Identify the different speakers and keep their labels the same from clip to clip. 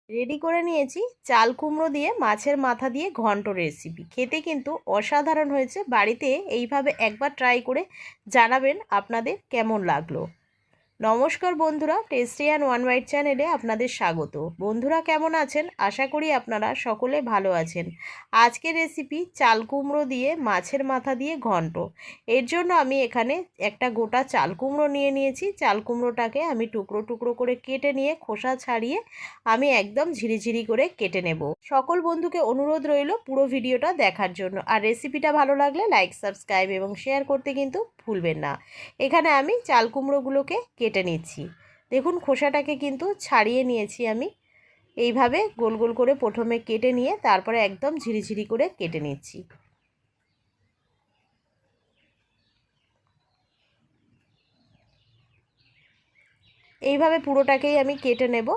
Speaker 1: Ready করে নিয়েছি চাল কুমড়ো দিয়ে মাছের মাথা দিয়ে ঘন্ট রেসিপি। খেতে কিন্তু অসাধারণ হয়েছে। বাড়িতে এইভাবে একবার ট্রাই করে জানাবেন আপনাদের কেমন লাগলো। নমস্কার বন্ধুরা, টেস্টি অ্যান্ড ওয়ান বাইট চ্যানেলে আপনাদের স্বাগত। বন্ধুরা কেমন আছেন? আশা করি আপনারা সকলে ভালো আছেন। আজকের রেসিপি চাল কুমড়ো দিয়ে মাছের মাথা দিয়ে ঘন্ট। এর জন্য আমি এখানে একটা গোটা চাল কুমড়ো নিয়ে নিয়েছি। চাল কুমড়োটাকে আমি টুকরো টুকরো করে কেটে নিয়ে খোসা ছাড়িয়ে আমি একদম ঝিরিঝিরি করে কেটে নেব। সকল বন্ধুকে অনুরোধ রইল পুরো ভিডিওটা দেখার জন্য। আর রেসিপিটা ভালো লাগলে লাইক, সাবস্ক্রাইব এবং শেয়ার করতে কিন্তু ভুলবেন না। এখানে আমি চাল কুমড়োগুলোকে কেটে নিচ্ছি। দেখুন খোসাটাকে কিন্তু ছাড়িয়ে নিয়েছি আমি। এইভাবে গোল গোল করে প্রথমে কেটে নিয়ে তারপরে একদম ঝিরিঝিরি করে কেটে নিচ্ছি। এইভাবে পুরোটাকেই আমি কেটে নেব।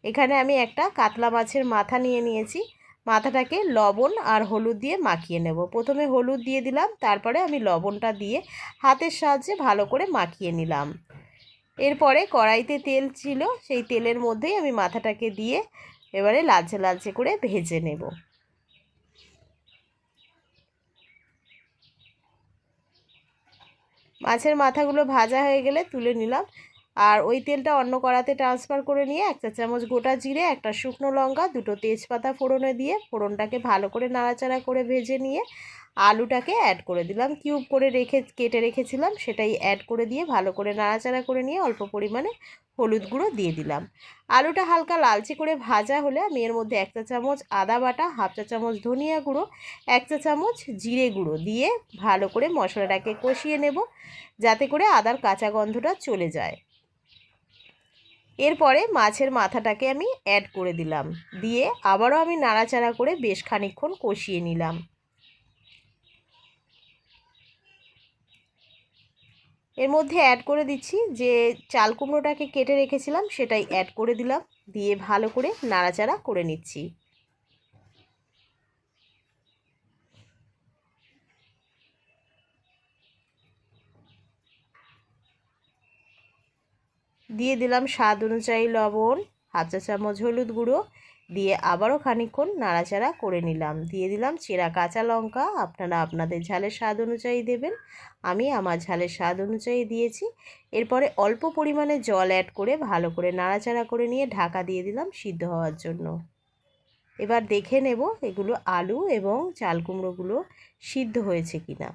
Speaker 1: এখানে আমি একটা কাতলা মাছের মাথা নিয়ে নিয়েছি। মাথাটাকে লবণ আর হলুদ দিয়ে মাখিয়ে নেব। প্রথমে হলুদ দিয়ে দিলাম, তারপরে আমি লবণটা দিয়ে হাতের সাহায্যে ভালো করে মাখিয়ে নিলাম। এরপরে কড়াইতে তেল ছিল, সেই তেলের মধ্যেই আমি মাথাটাকে দিয়ে এবারে লালচে লালচে করে ভেজে নেব। মাছের মাথাগুলো ভাজা হয়ে গেলে তুলে নিলাম। আর ওই তেলটা অন্য কড়াতে ট্রান্সফার করে নিয়ে 1 চা চামচ গোটা জিরে, একটা শুকনো লঙ্কা, 2টো তেজপাতা ফোড়নে দিয়ে ফোড়নটাকে ভালো করে নাড়াচাড়া করে ভেজে নিয়ে আলুটাকে অ্যাড করে দিলাম। কিউব করে কেটে রেখেছিলাম, সেটাই অ্যাড করে দিয়ে ভালো করে নাড়াচাড়া করে নিয়ে অল্প পরিমাণে হলুদ গুঁড়ো দিয়ে দিলাম। আলুটা হালকা লালচে করে ভাজা হলে আমি এর মধ্যে 1 চা চামচ আদা বাটা, 1/2 চা চামচ ধনিয়া গুঁড়ো, 1 চা চামচ জিরে গুঁড়ো দিয়ে ভালো করে মশলাটাকে কষিয়ে নেব, যাতে করে আদার কাঁচা গন্ধটা চলে যায়। এরপরে মাছের মাথাটাকে আমি অ্যাড করে দিলাম, দিয়ে আবারও আমি নাড়াচাড়া করে বেশ খানিকক্ষণ কষিয়ে নিলাম। এর মধ্যে অ্যাড করে দিচ্ছি যে চাল কুমড়োটাকে কেটে রেখেছিলাম, সেটাই অ্যাড করে দিলাম, দিয়ে ভালো করে নাড়াচাড়া করে নিচ্ছি। দিয়ে দিলাম স্বাদ অনুযায়ী লবণ, 1/2 চা চামচ হলুদ গুঁড়ো, দিয়ে আবারও খানিকক্ষণ নাড়াচাড়া করে নিলাম। দিয়ে দিলাম চেরা কাঁচা লঙ্কা, আপনারা আপনাদের ঝালের স্বাদ অনুযায়ী দেবেন, আমি আমার ঝালের স্বাদ অনুযায়ী দিয়েছি। এরপরে অল্প পরিমাণে জল অ্যাড করে ভালো করে নাড়াচাড়া করে নিয়ে ঢাকা দিয়ে দিলাম সিদ্ধ হওয়ার জন্য। এবার দেখে নেব এগুলো আলু এবং চাল কুমড়োগুলো সিদ্ধ হয়েছে কিনা।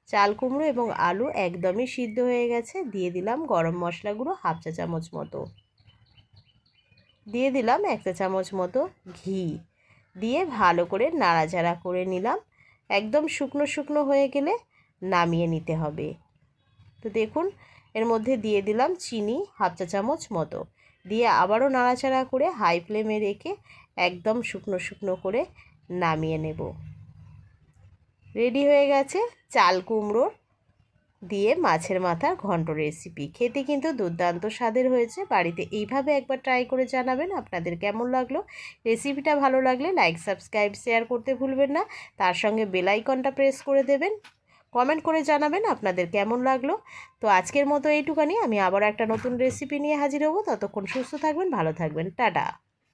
Speaker 1: চাল কুমড়ো এবং আলু একদমই সিদ্ধ হয়ে গেছে। দিয়ে দিলাম গরম মশলা গুঁড়ো 1/2 চা চামচ মতো, দিয়ে দিলাম 1 চা চামচ মতো ঘি, দিয়ে ভালো করে নাড়াচাড়া করে নিলাম। একদম শুকনো শুকনো হয়ে গেলে নামিয়ে নিতে হবে। তো দেখুন এর মধ্যে দিয়ে দিলাম চিনি 1/2 চা চামচ মতো, দিয়ে আবারও নাড়াচাড়া করে হাই ফ্লেমে রেখে একদম শুকনো শুকনো করে নামিয়ে নেব। রেডি হয়ে গেছে চাল কুমড়ো দিয়ে মাছের মাথার ঘন্ট রেসিপি। খেতে কিন্তু দুর্দান্ত স্বাদের হয়েছে। বাড়িতে এইভাবে একবার ট্রাই করে জানাবেন আপনাদের কেমন লাগলো। রেসিপিটা ভালো লাগলে লাইক, সাবস্ক্রাইব, শেয়ার করতে ভুলবেন না। তার সঙ্গে বেল আইকনটা প্রেস করে দেবেন। কমেন্ট করে জানাবেন আপনাদের কেমন লাগলো। তো আজকের মতো এইটুখানি। আমি আবার একটা নতুন রেসিপি নিয়ে হাজির হব। ততক্ষণ সুস্থ থাকবেন, ভালো থাকবেন, টাটা।